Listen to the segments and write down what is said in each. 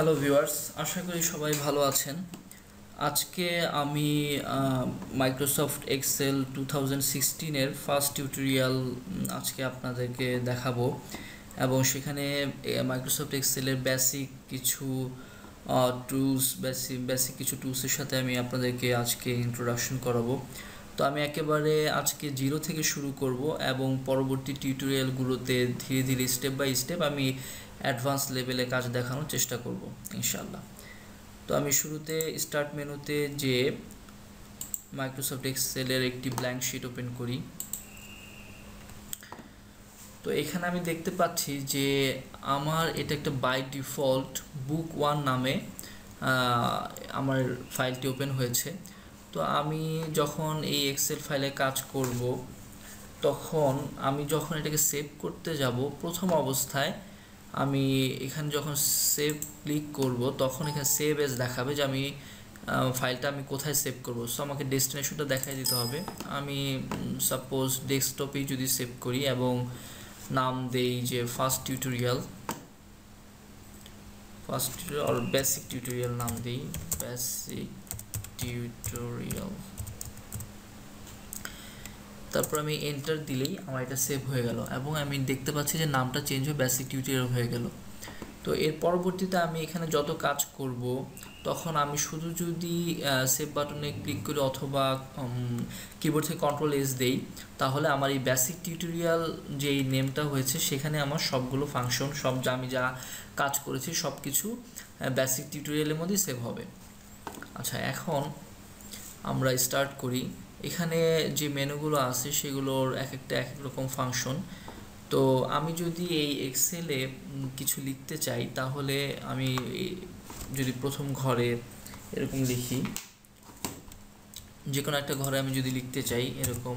Hello viewers, আশা করি সবাই ভালো আছেন। আজকে আমি মাইক্রোসফট এক্সেল 2016-এর ফার্স্ট টিউটোরিয়াল আজকে আপনাদেরকে দেখাবো এবং সেখানে মাইক্রোসফট এক্সেলের বেসিক কিছু টুলস বেসিক কিছু টুলসের সাথে আমি আপনাদেরকে আজকে ইন্ট্রোডাকশন করাবো। তো আমি একেবারে আজকে জিরো থেকে শুরু করব এবং পরবর্তী টিউটোরিয়ালগুলোতে ধীরে ধীরে স্টেপ বাই স্টেপ আমি অ্যাডভান্স লেভেলে কাজ দেখানোর চেষ্টা করব ইনশাল্লাহ। তো আমি শুরুতে স্টার্ট মেনুতে যে মাইক্রোসফট এক্সেলের একটি ব্ল্যাঙ্ক শিট ওপেন করি। তো এখানে আমি দেখতে পাচ্ছি যে আমার এটা একটা বাই ডিফল্ট বুক 1 নামে আমার ফাইলটি ওপেন হয়েছে। তো আমি যখন এই এক্সেল ফাইলে কাজ করব তখন আমি যখন এটাকে সেভ করতে যাব প্রথম অবস্থায় আমি এখানে যখন সেভ ক্লিক করব তখন এখানে সেভ এজ দেখাবে যে আমি ফাইলটা আমি কোথায় সেভ করব। সো আমাকে ডেস্টিনেশনটা দেখাই দিতে হবে। আমি সাপোজ ডেস্কটপেই যদি সেভ করি এবং নাম দেই যে ফার্স্ট টিউটোরিয়াল আর বেসিক টিউটোরিয়াল নাম দেই বেসিক টিউটোরিয়াল, তারপর আমি এন্টার দিলেই আমার এটা সেভ হয়ে গেল এবং আমি দেখতে পাচ্ছি যে নামটা চেঞ্জ হয়ে বেসিক টিউটোরিয়াল হয়ে গেল। তো এর পরবর্তীতে আমি এখানে যত কাজ করব তখন আমি শুধু যদি সেভ বাটনে ক্লিক করি অথবা কিবোর্ড থেকে কন্ট্রোল এস দেই তাহলে আমার এই বেসিক টিউটোরিয়াল যেই নেমটা হয়েছে সেখানে আমার সবগুলো ফাংশন সব যা আমি যা কাজ করেছি সব কিছু বেসিক টিউটোরিয়ালের মধ্যেই সেভ হবে। আচ্ছা, এখন আমরা স্টার্ট করি। এখানে যে মেনুগুলো আছে সেগুলোর এক একটা এক এক রকম ফাংশন। তো আমি যদি এই এক্সেলে কিছু লিখতে চাই তাহলে আমি যদি প্রথম ঘরে এরকম লিখি, যে কোনো একটা ঘরে আমি যদি লিখতে চাই এরকম,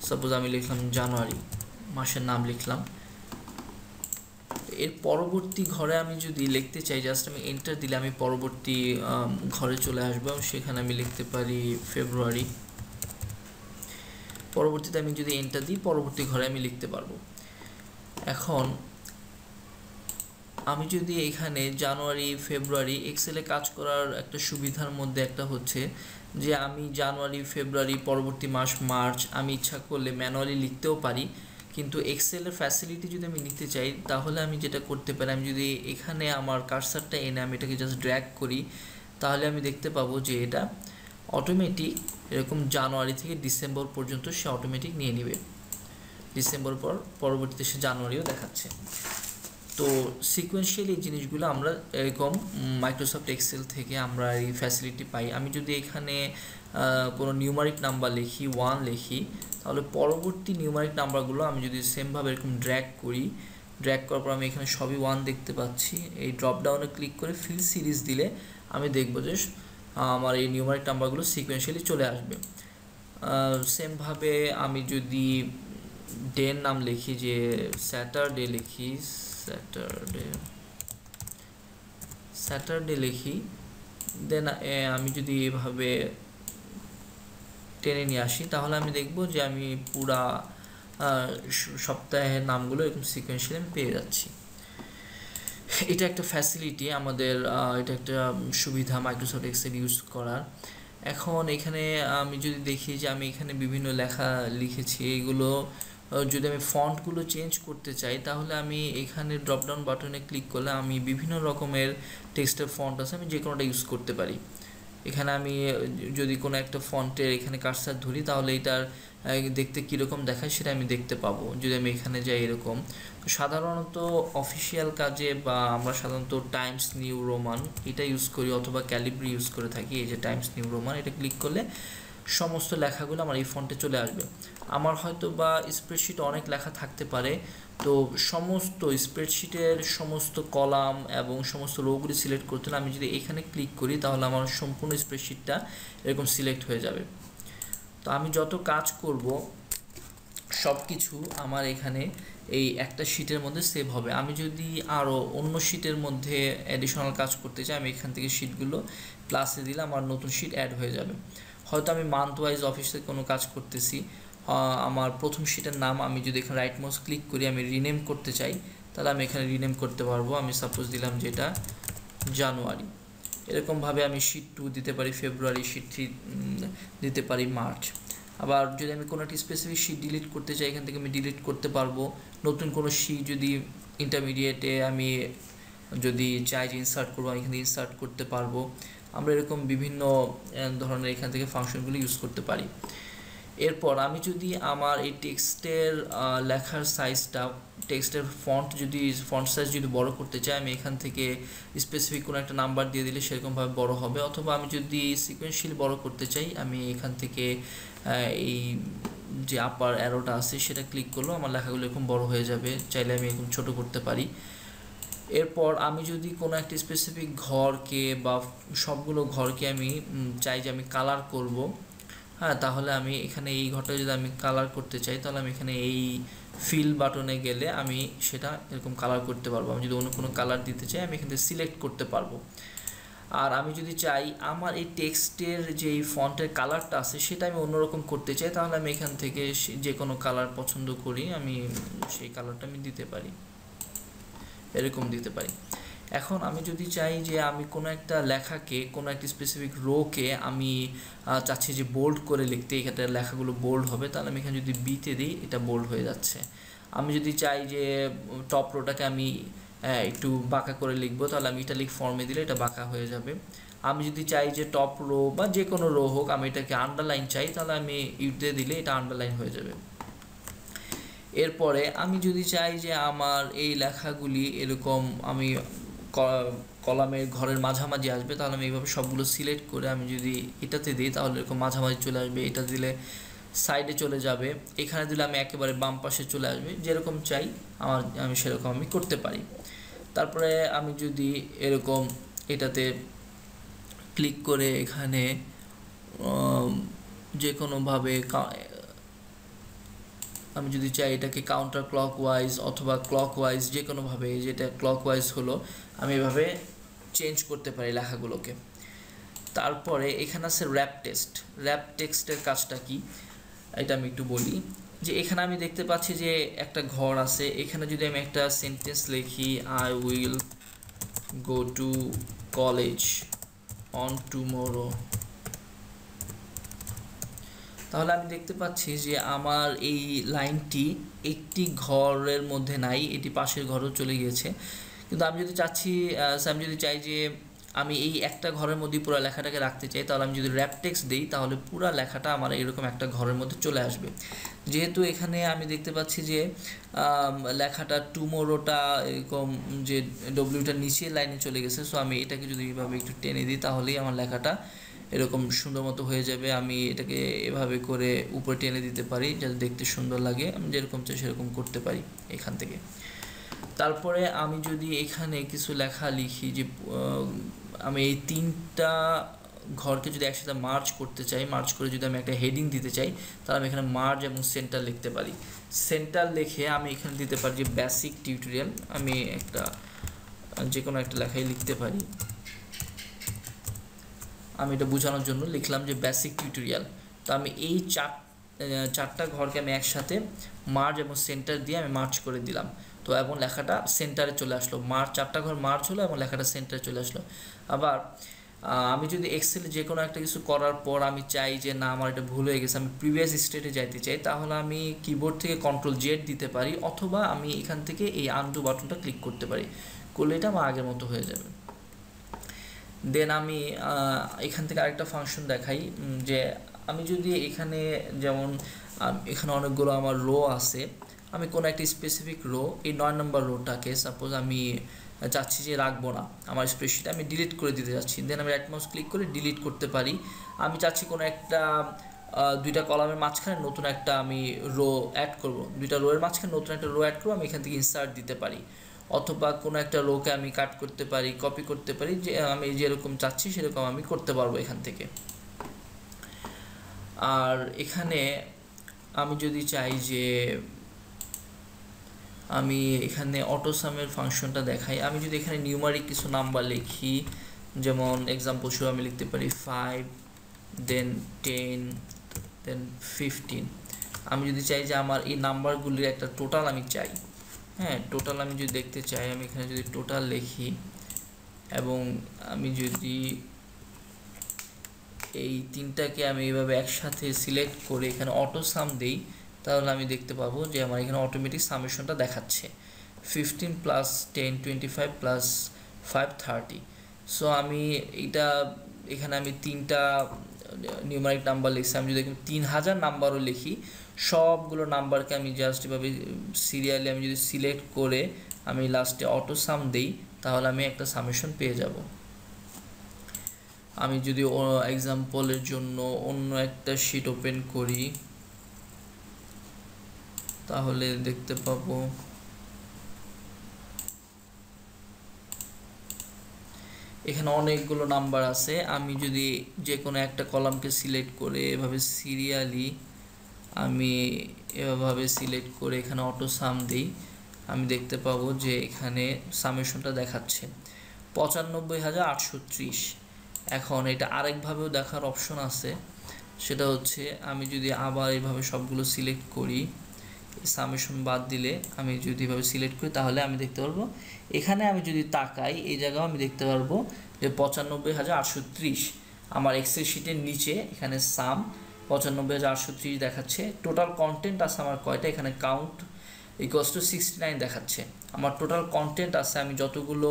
সাপোজ আমি লিখলাম জানুয়ারি, মাসের নাম লিখলাম। এর পরবর্তী ঘরে আমি যদি লিখতে চাই জাস্ট আমি এন্টার দিলে আমি পরবর্তী ঘরে চলে আসবো। সেখানে আমি লিখতে পারি ফেব্রুয়ারি। পরবর্তীতে আমি যদি এন্টার দিই পরবর্তী ঘরে আমি লিখতে পারবো। এখন আমি যদি এখানে জানুয়ারি ফেব্রুয়ারি এক্সেলে কাজ করার একটা সুবিধার মধ্যে একটা হচ্ছে যে আমি জানুয়ারি ফেব্রুয়ারি পরবর্তী মাস মার্চ আমি ইচ্ছা করলে ম্যানুয়ালি লিখতেও পারি, কিন্তু এক্সেলের ফ্যাসিলিটি যদি আমি নিতে চাই তাহলে আমি যেটা করতে পারি, আমি যদি এখানে আমার কার্সারটা এনে আমি এটাকে জাস্ট ড্র্যাগ করি তাহলে আমি দেখতে পাবো যে এটা অটোমেটিক এরকম জানুয়ারি থেকে ডিসেম্বর পর্যন্ত সে অটোমেটিক নিয়ে নেবে। ডিসেম্বর পর পরবর্তীতে সে জানুয়ারিও দেখাচ্ছে। তো সিকোয়েন্সিয়ালি এই জিনিসগুলো আমরা এরকম মাইক্রোসফট এক্সেল থেকে আমরা এই ফ্যাসিলিটি পাই। আমি যদি এখানে কোনো নিউমারিক নাম্বার লিখি 1 লিখি তাহলে পরবর্তী নিউমারিক নাম্বারগুলো আমি যদি সেমভাবে এরকম ড্র্যাগ করি, ড্র্যাগ করার পর আমি এখানে সবই 1 দেখতে পাচ্ছি। এই ড্রপ ডাউনে ক্লিক করে ফিল সিরিজ দিলে আমি দেখব যে আমার এই নিউমারিক নাম্বারগুলো সিকোয়েন্সিয়ালি চলে আসবে। সেমভাবে আমি যদি ডের নাম লিখি, যে স্যাটারডে লিখি, স্যাটারডে লিখি, দেন আমি যদি এভাবে টেনে নিয়ে আসি তাহলে আমি দেখব যে আমি পুরা সপ্তাহের নামগুলো এরকম সিকোয়েন্সিয়ালি আমি পেয়ে যাচ্ছি। এটা একটা ফ্যাসিলিটি আমাদের, এটা একটা সুবিধা মাইক্রোসফট এক্সেল ইউজ করার। এখন এখানে আমি যদি দেখি যে আমি এখানে বিভিন্ন লেখা লিখেছি, এগুলো যদি আমি ফন্টগুলো চেঞ্জ করতে চাই তাহলে আমি এখানে ড্রপডাউন বাটনে ক্লিক করলে আমি বিভিন্ন রকমের টেক্সটের ফন্ট আছে, আমি যে কোনোটা ইউজ করতে পারি। এখানে আমি যদি কোনো একটা ফন্টের এখানে কার্সার ধরি তাহলে এটার দেখতে কীরকম দেখায় সেটা আমি দেখতে পাবো যদি আমি এখানে যাই এরকম। সাধারণত অফিসিয়াল কাজে বা আমরা সাধারণত টাইমস নিউ রোমান এটা ইউজ করি অথবা ক্যালিব্রি ইউজ করে থাকি। এই যে টাইমস নিউ রোমান এটা ক্লিক করলে সমস্ত লেখাগুলো আমার এই ফন্টে চলে আসবে। আমার হয়তো বা স্প্রেডশিটে অনেক লেখা থাকতে পারে, তো সমস্ত স্প্রেডশিটের সমস্ত কলাম এবং সমস্ত রোগুলি সিলেক্ট করতে হলে আমি যদি এখানে ক্লিক করি তাহলে আমার সম্পূর্ণ স্প্রেডশিটটা এরকম সিলেক্ট হয়ে যাবে। তো আমি যত কাজ করব সব কিছু আমার এখানে এই একটা শিটের মধ্যে সেভ হবে। আমি যদি আরও অন্য শিটের মধ্যে অ্যাডিশনাল কাজ করতে চাই আমি এখান থেকে শিটগুলো প্লাসে দিলে আমার নতুন শিট অ্যাড হয়ে যাবে। হয়তো আমি মান্থ ওয়াইজ অফিসে কোনো কাজ করতেছি, আমার প্রথম শিটের নাম আমি যদি এখানে রাইট মাউস ক্লিক করি আমি রিনেম করতে চাই তাহলে আমি এখানে রিনেম করতে পারবো। আমি সাপোজ দিলাম যে এটা জানুয়ারি। এরকমভাবে আমি শীট 2 দিতে পারি ফেব্রুয়ারি, শীট 3 দিতে পারি মার্চ। আবার যদি আমি কোনো একটা স্পেসিফিক শীট ডিলিট করতে চাই, এখান থেকে আমি ডিলিট করতে পারবো। নতুন কোনো শীট যদি ইন্টারমিডিয়েটে আমি যদি চাই যে ইনসার্ট করবো, আমি এখানে ইনসার্ট করতে পারবো। আমরা এরকম বিভিন্ন ধরনের এখান থেকে ফাংশনগুলো ইউজ করতে পারি। এরপর আমি যদি আমার এই টেক্সটের লেখার সাইজটা, টেক্সটের ফন্ট সাইজ যদি বড় করতে চাই, আমি এখান থেকে স্পেসিফিক কোনো একটা নাম্বার দিয়ে দিলে সেরকমভাবে বড় হবে। অথবা আমি যদি সিকোয়েন্সিয়ালি বড় করতে চাই, আমি এখান থেকে এই যে আপার অ্যারোটা আছে সেটা ক্লিক করলেও আমার লেখাগুলো এরকম বড় হয়ে যাবে। চাইলে আমি এরকম ছোট করতে পারি। এরপর আমি যদি কোনো একটা স্পেসিফিক ঘরকে বা সবগুলো ঘরকে আমি চাই যে আমি কালার করব, হ্যাঁ, তাহলে আমি এখানে এই ঘরটা যদি আমি কালার করতে চাই, তাহলে আমি এখানে এই ফিল বাটনে গেলে আমি সেটা এরকম কালার করতে পারবো। আমি যদি অন্য কোনো কালার দিতে চাই, আমি এখান থেকে সিলেক্ট করতে পারবো। আর আমি যদি চাই আমার এই টেক্সটের যে ফন্টের কালারটা আছে সেটা আমি অন্যরকম করতে চাই, তাহলে আমি এখান থেকে যে কোনো কালার পছন্দ করি, আমি সেই কালারটা আমি দিতে পারি, এরকম দিতে পারি। এখন আমি যদি চাই যে আমি কোনো একটা লেখাকে, কোনো একটা স্পেসিফিক রোকে আমি চাচ্ছি যে বোল্ড করে লিখতে, এখানে লেখাগুলো বোল্ড হবে, তাহলে আমি এখানে যদি বিতে দিই এটা বোল্ড হয়ে যাচ্ছে। আমি যদি চাই যে টপ রোটাকে আমি একটু বাঁকা করে লিখবো, তাহলে আমি ইটালিক ফর্মে দিলে এটা বাঁকা হয়ে যাবে। আমি যদি চাই যে টপ রো বা যে কোনো রো হোক, আমি এটাকে আন্ডারলাইন চাই, তাহলে আমি ইউতে দিলে এটা আন্ডারলাইন হয়ে যাবে। এরপরে আমি যদি চাই যে আমার এই লেখাগুলি এরকম আমি কলামের ঘরের মাঝামাঝি আসবে, তাহলে আমি এইভাবে সবগুলো সিলেক্ট করে আমি যদি এটাতে দিই, তাহলে এরকম মাঝামাঝি চলে আসবে। এটা দিলে সাইডে চলে যাবে, এখানে দিলে আমি একেবারে বাম পাশে চলে আসবে। যেরকম চাই আমি সেরকম আমি করতে পারি। তারপরে আমি যদি এরকম এটাতে ক্লিক করে এখানে যে কোনোভাবে আমি যদি চাই এটাকে কাউন্টার ক্লকওয়াইজ অথবা ক্লকওয়াইজ, যে কোনোভাবে, যেটা ক্লকওয়াইজ হলো, আমি এভাবে চেঞ্জ করতে পারি লেখাগুলোকে। তারপরে এখানে আছে র্যাপ টেক্সটের কাজটা কি এটা আমি একটু বলি। যে এখানে আমি দেখতে পাচ্ছি যে একটা ঘর আছে, এখানে যদি আমি একটা সেন্টেন্স লিখি, I will go to college on tomorrow, তাহলে আমি দেখতে পাচ্ছি যে আমার এই লাইনটি একটি ঘরের মধ্যে নাই, এটি পাশের ঘরেও চলে গিয়েছে। কিন্তু আমি যদি চাই যে আমি এই একটা ঘরের মধ্যে পুরো লেখাটাকে রাখতে চাই, তাহলে আমি যদি র্যাপ টেক্সট দিই, তাহলে পুরো লেখাটা আমার এরকম একটা ঘরের মধ্যে চলে আসবে। যেহেতু এখানে আমি দেখতে পাচ্ছি যে লেখাটা টুমোরোটা এরকম যে ডব্লিউটা নিচের লাইনে চলে গেছে, সো আমি এটাকে যদি এইভাবে একটু টেনে দিই, তাহলেই আমার লেখাটা এরকম সুন্দর মতো হয়ে যাবে। আমি এটাকে এভাবে করে উপরে টেনে দিতে পারি যাতে দেখতে সুন্দর লাগে, আমি যেরকম চাই সেরকম করতে পারি এখান থেকে। তারপরে আমি যদি এখানে কিছু লেখা লিখি যে আমি এই তিনটা ঘরকে যদি একসাথে মার্জ করতে চাই, মার্জ করে যদি আমি একটা হেডিং দিতে চাই, তাহলে আমি এখানে মার্জ এবং সেন্টার লিখতে পারি। সেন্টার লিখে আমি এখানে দিতে পারি যে বেসিক টিউটোরিয়াল, আমি একটা যে কোনো একটা লেখাই লিখতে পারি। আমি এটা বোঝানোর জন্য লিখলাম যে বেসিক টিউটোরিয়াল। তো আমি এই চারটা ঘরকে আমি একসাথে মার্জ এবং সেন্টার দিয়ে আমি মার্জ করে দিলাম, তো এবং লেখাটা সেন্টারে চলে আসলো। চারটা ঘর মার্জ হলো এবং লেখাটা সেন্টারে চলে আসলো। আবার আমি যদি এক্সেলে যে কোনো একটা কিছু করার পর আমি চাই যে না আমার এটা ভুল হয়ে গেছে, আমি প্রিভিয়াস স্টেটে যাইতে চাই, তাহলে আমি কিবোর্ড থেকে Ctrl+Z দিতে পারি, অথবা আমি এখান থেকে এই আনডু বাটনটা ক্লিক করতে পারি, করলে এটা আমার আগের মতো হয়ে যাবে। দেন আমি এখান থেকে আরেকটা ফাংশন দেখাই, যে আমি যদি এখানে যেমন এখানে অনেকগুলো আমার রো আছে, আমি কোনো একটা স্পেসিফিক রো, এই 9 নম্বর রোটাকে সাপোজ আমি চাচ্ছি যে রাখবো না, আমার স্প্রেডশিটে আমি ডিলিট করে দিতে যাচ্ছি, দেন আমি রাইট মাউস ক্লিক করে ডিলিট করতে পারি। আমি চাচ্ছি কোনো একটা দুইটা কলামের মাঝখানে নতুন একটা আমি রো অ্যাড করব, দুইটা রোয়ের মাঝখানে নতুন একটা রো অ্যাড করবো, আমি এখান থেকে ইনসার্ট দিতে পারি। অথবা কোনো একটা রোকে আমি কাট করতে পারি, কপি করতে পারি, যে আমি যেরকম চাচ্ছি সেরকম আমি করতে পারবো এখান থেকে। আর এখানে আমি যদি চাই যে আমি এখানে অটোসামের ফাংশনটা দেখাই, আমি যদি এখানে নিউমারিক কিছু নাম্বার লিখি, যেমন এক্সাম্পল স্বরূপ আমি লিখতে পারি 5 দেন 10 দেন 15। আমি যদি চাই যে আমার এই নাম্বারগুলির একটা টোটাল আমি চাই, হ্যাঁ, টোটাল আমি যদি দেখতে চাই, আমি এখানে যদি টোটাল লিখি, এবং আমি যদি এই তিনটাকে আমি এইভাবে একসাথে সিলেক্ট করে এখানে অটো সাম দেই, তাহলে আমি দেখতে পাবো যে আমার এখানে অটোমেটিক সামেশনটা দেখাচ্ছে 15 প্লাস 10 25 প্লাস 5 30। সো আমি এটা এখানে আমি তিনটা নিউমারিক নাম্বার লিখছি। আমি যদি 3000 নাম্বারও লিখি, সবগুলো নাম্বারকে আমি জাস্ট এভাবে সিরিয়ালি আমি যদি সিলেক্ট করে আমি লাস্টে অটো সাম দেই, তাহলে আমি একটা সামেশন পেয়ে যাব। আমি যদি এক্সাম্পলের জন্য অন্য একটা শিট ওপেন করি, তাহলে দেখতে পাবো এখানে অনেকগুলো নাম্বার আছে। আমি যদি যে কোনো একটা কলামকে সিলেক্ট করে এভাবে সিরিয়ালি আমি এভাবে সিলেক্ট করে এখানে অটো সাম দিই, আমি দেখতে পাবো যে এখানে সামেশনটা দেখাচ্ছে 95,830। এখন এটা আরেকভাবেও দেখার অপশন আছে, সেটা হচ্ছে আমি যদি আবার এইভাবে সবগুলো সিলেক্ট করি, সামেশন বাদ দিলে আমি যদি এভাবে সিলেক্ট করি, তাহলে আমি দেখতে পারবো এখানে আমি যদি তাকাই এই জায়গাও আমি দেখতে পারবো যে 95,830 আমার এক্সেল শিটের নিচে এখানে সাম 95,830 দেখাচ্ছে। টোটাল কন্টেন্ট আছে আমার কয়টা, এখানে কাউন্ট ইকুয়ালস টু 69 দেখাচ্ছে। আমার টোটাল কন্টেন্ট আছে, আমি যতগুলো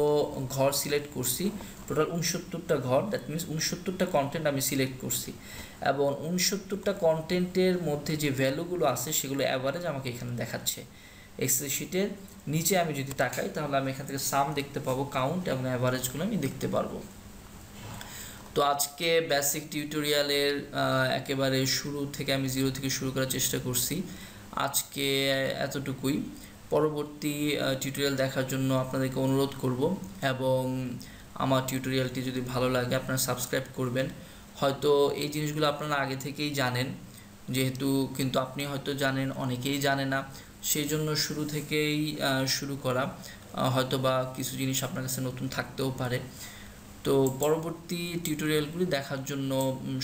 ঘর সিলেক্ট করছি টোটাল 69টা ঘর, দ্যাট মিনস 69টা কন্টেন্ট আমি সিলেক্ট করছি, এবং 69টা কন্টেন্টের মধ্যে যে ভ্যালুগুলো আছে সেগুলো অ্যাভারেজ আমাকে এখানে দেখাচ্ছে। এক্সেল শিটের নিচে আমি যদি তাকাই, তাহলে আমি এখান থেকে সাম দেখতে পাবো, কাউন্ট এবং অ্যাভারেজগুলো আমি দেখতে পারবো। তো আজকে বেসিক টিউটোরিয়ালের একেবারে শুরু থেকে আমি 0 থেকে শুরু করার চেষ্টা করছি। আজকে এতটুকুই। পরবর্তী টিউটোরিয়াল দেখার জন্য আপনাদেরকে অনুরোধ করব, এবং আমার টিউটোরিয়ালটি যদি ভালো লাগে আপনারা সাবস্ক্রাইব করবেন। হয়তো এই জিনিসগুলো আপনারা আগে থেকেই জানেন, যেহেতু কিন্তু আপনি হয়তো জানেন, অনেকেই জানে না, সেই জন্য শুরু থেকেই শুরু করা। হয়তো বা কিছু জিনিস আপনার কাছে নতুন থাকতেও পারে। তো পরবর্তী টিউটোরিয়ালগুলি দেখার জন্য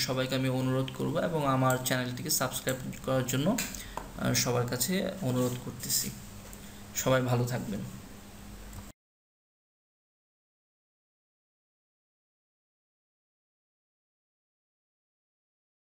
সবাইকে আমি অনুরোধ করব, এবং আমার চ্যানেলটিকে সাবস্ক্রাইব করার জন্য সবার কাছে অনুরোধ করতেছি। সবাই ভালো থাকবেন।